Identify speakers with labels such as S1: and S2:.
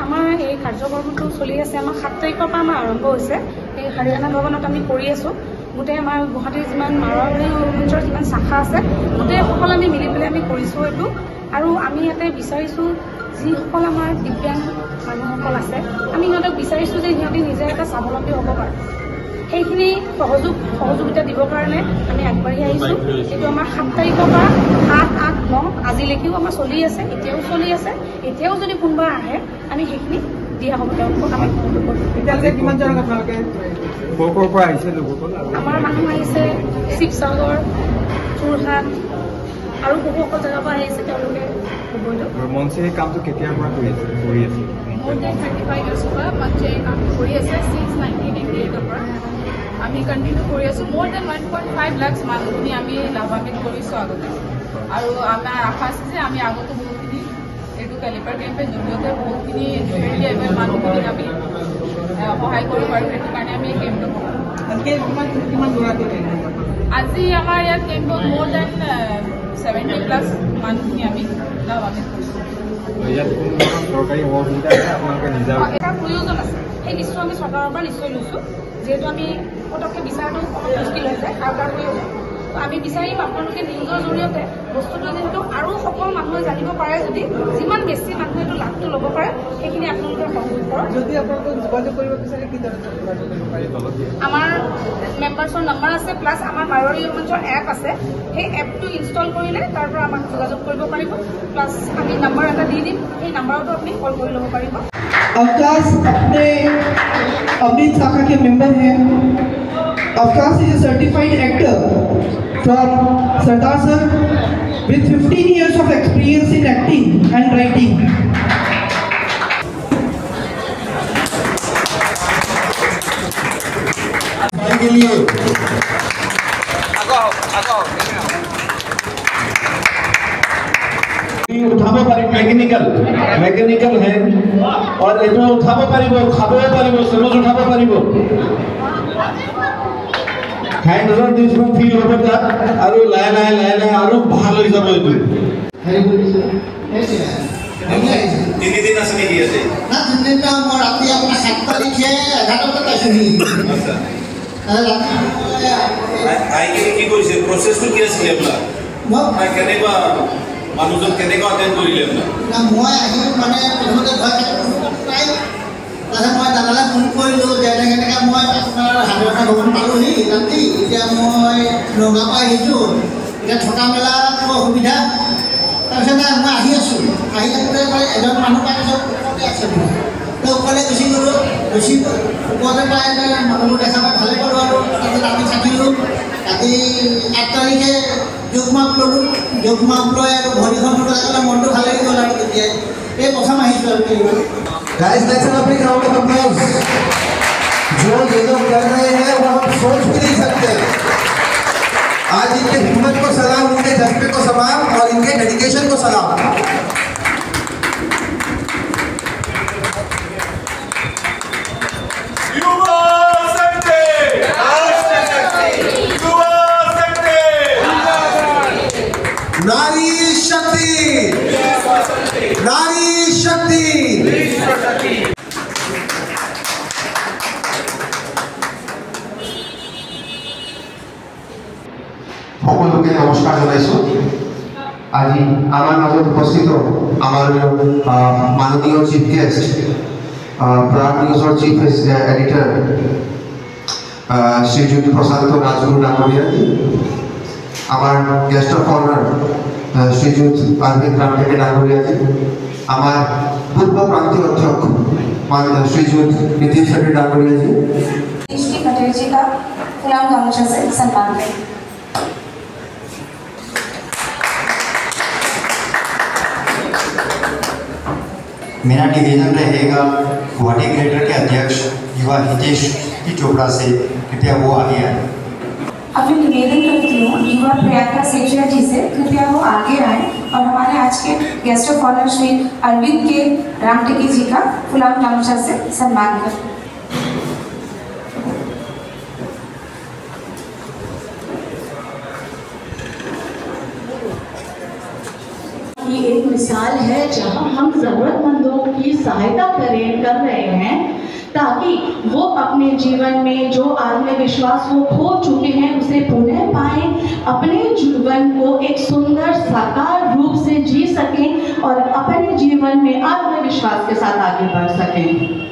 S1: আমাৰ এই কাৰ্যক্ৰমটো চলি আছে। আমাৰ 7 তাৰিখৰ পৰা আমাৰ আৰম্ভ হৈছে। এই হাৰিয়ানা ভৱনত আমি কৰি আছোঁ। গোটেই আমাৰ গুৱাহাটীৰ যিমান মাৰোৱাৰী মঞ্চৰ যিমান শাখা আছে গোটেইসকল আমি মিলি পেলাই আমি কৰিছোঁ এইটো। আৰু আমি ইয়াতে বিচাৰিছোঁ যিসকল আমাৰ দিব্যাংগ মানুহসকল আছে আমি সিহঁতক বিচাৰিছোঁ যে সিহঁতে নিজে এটা স্বাৱলম্বী হ'ব পাৰে। সেইখিনি সহযোগিতা দিবৰ কাৰণে আমি আগবাঢ়ি আহিছোঁ। এইটো আমাৰ 7 তাৰিখৰ পৰা 7, 8, 9 আজিলৈকেও আমাৰ চলি আছে, এতিয়াও চলি আছে। এতিয়াও যদি কোনোবা আহে আমি সেইখিনি দিয়া হ'ব তেওঁলোকক। আমি আমাৰ মানুহ আহিছে শিৱসাগৰ, যোৰহাট আৰু বহুসকল জেগাৰ পৰা আহিছে তেওঁলোকে।
S2: মঞ্চে এই কামটো কেতিয়াৰ পৰা কৰি আছে?
S3: মোৰ 35 years পৰা মঞ্চে এই কামটো কৰি আছে। since 1988 পৰা আমি কণ্টিনিউ কৰি আছোঁ। more than 1.5 lakhs মানুহখিনি আমি লাভান্বিত কৰিছোঁ আগতে। আৰু আমাৰ আশা আছে যে আমি আগতো বহুতখিনি এইটো কেলিপাৰ কেম্পেইন জৰিয়তে বহুতখিনি ডিফাৰেণ্টলি এবেল মানুহখিনিক আমি সহায় কৰিব পাৰোঁ। সেইটো কাৰণে আমি এই কেম্পটো কৰোঁ। আজি আমাৰ ইয়াত কেম্পত more than 70+ মানুহখিনি আমি লাভান্বিত কৰিছোঁ। এটা প্ৰয়োজন আছে, সেই নিশ্চয় আমি চৰকাৰৰ পৰা নিশ্চয় লৈছোঁ। যিহেতু আমি পটককৈ বিচাৰাটো অকণমান মুস্কিল হৈছে কাৰোবাৰ প্ৰয়োজন। আমি বিচাৰিম আপোনালোকে নিউজৰ জৰিয়তে বস্তুটো যিহেতু আৰু সকলো মানুহে জানিব পাৰে, যদি যিমান বেছি মানুহে এইটো লাভটো ল'ব পাৰে সেইখিনি আপোনালোকে সহযোগ কৰক।
S4: যদি আপোনালোকক যোগাযোগ কৰিব বিচাৰে কি ধৰণৰ যোগাযোগ কৰিব পাৰিব?
S1: আমাৰ মেম্বাৰ্ছৰ নম্বৰ আছে, প্লাছ আমাৰ মাৰোৱাৰী মঞ্চৰ এপ আছে। সেই এপটো ইনষ্টল কৰিলে তাৰ পৰা আমাক যোগাযোগ কৰিব পাৰিব। প্লাছ আমি নম্বৰ এটা দি দিম, সেই নম্বৰতো আপুনি কল কৰি ল'ব পাৰিব।
S4: अवकाश अपने अमृत शाखा के मेंबर हैं। अवकाश is a certified actor from Sardar sir with 15 years of experience in acting and writing.
S5: के लिए उठाब पारि मेकानिकल है और एटा उठाब पारिब खाब पारिब समझ उठाब पारिब hand on this one feel होबे ता आरो लाय आरो ভাল হৈ যাব এটো হেৰি কৰিছে তিনি দিন আছে নেকি আছে না তিন দিনটা মই ৰাতি আপোনাৰ 7 তাৰিখে 11 বজাত আহিছি আচ্ছা আই কি কৰিছে প্ৰসেসটো কি আছিল আপোনাৰ কেনেবা মানুষজন কেনেকৈ অটেন্ড কৰিলে না মই আহি মানে প্ৰথমতে ভয় নাই তাতে মই দাদালে ফোন কৰিলোঁ যে এনেকৈ মই আপোনাৰ হাৰিয়ানা ভৱন পালোহি ৰাতি এতিয়া মই নগাঁৱৰ পৰা আহিছোঁ এতিয়া থকা মেলা কিবা অসুবিধা তাৰপিছত মই আহি আছোঁ আহি থাকোঁতে এজন মানুহ পাই ওপৰতে আছে তেওঁ ওপৰলৈ গুচি গ'লোঁ ওপৰতে পাই মানুহবোৰ দেখা পাই ভালে পালোঁ আৰু তাৰপিছত আমি থাকিলোঁ ৰাতি 8 তাৰিখে যোগমাপ ল'লোঁ যোগমাপ লৈ আৰু ভৰিখন লগালে মনটো ভাল লাগি গ'ল আৰু তেতিয়াই এই প্ৰথম আহিছোঁ আৰু guys let's have a big round of applause जो ये लोग कर रहे हैं वो हम सोच भी नहीं सकते आज इनके हिम्मत को सलाम इनके जज्बे को सलाम और इनके डेडिकेशन को सलाम नारी शक्ति नारी शक्ति সকলোকে নমস্কাৰ জনাইছোঁ আজি আমাৰ মাজত উপস্থিত আমাৰ মাননীয় চিফ গেষ্ট প্ৰাগ নিউজৰ চিফ এডিটৰ শ্ৰীযুত প্ৰশান্ত ৰাজগুৰু ডাঙৰীয়া আমার guest of honour Srijut Arvind Ramteke ডাঙরিয়াজি আমার পূর্ব প্রান্তীয় অধ্যক্ষ श्रीजुत नीतीश शेट्टी डांगरिया जी
S6: कटेर जी का गुलाम गामोछा से सम्मान करें।
S7: मेरा निवेदन रहेगा गुवाहाटी ग्रेटर के अध्यक्ष युवा हितेश चोपड़ा से कृपया वो आगे आए।
S6: अभी निवेदन करती हूँ युवा प्रियंका सेठिया जी से कृपया वो आगे आए और हमारे आज के guest of honour Shri Arvind K Ramteke ji का गुलाम गामोछा से सम्मान करें।
S8: एक मिसाल है जहां हम ज़रूरतमंदों की सहायता कर रहे हैं, ताकि वो अपने जीवन में जो आत्मविश्वास वो खो चुके हैं उसे पुनः पाएं, अपने जीवन को एक सुंदर साकार रूप से जी सकें और अपने जीवन में आत्मविश्वास के साथ आगे बढ़ सकें।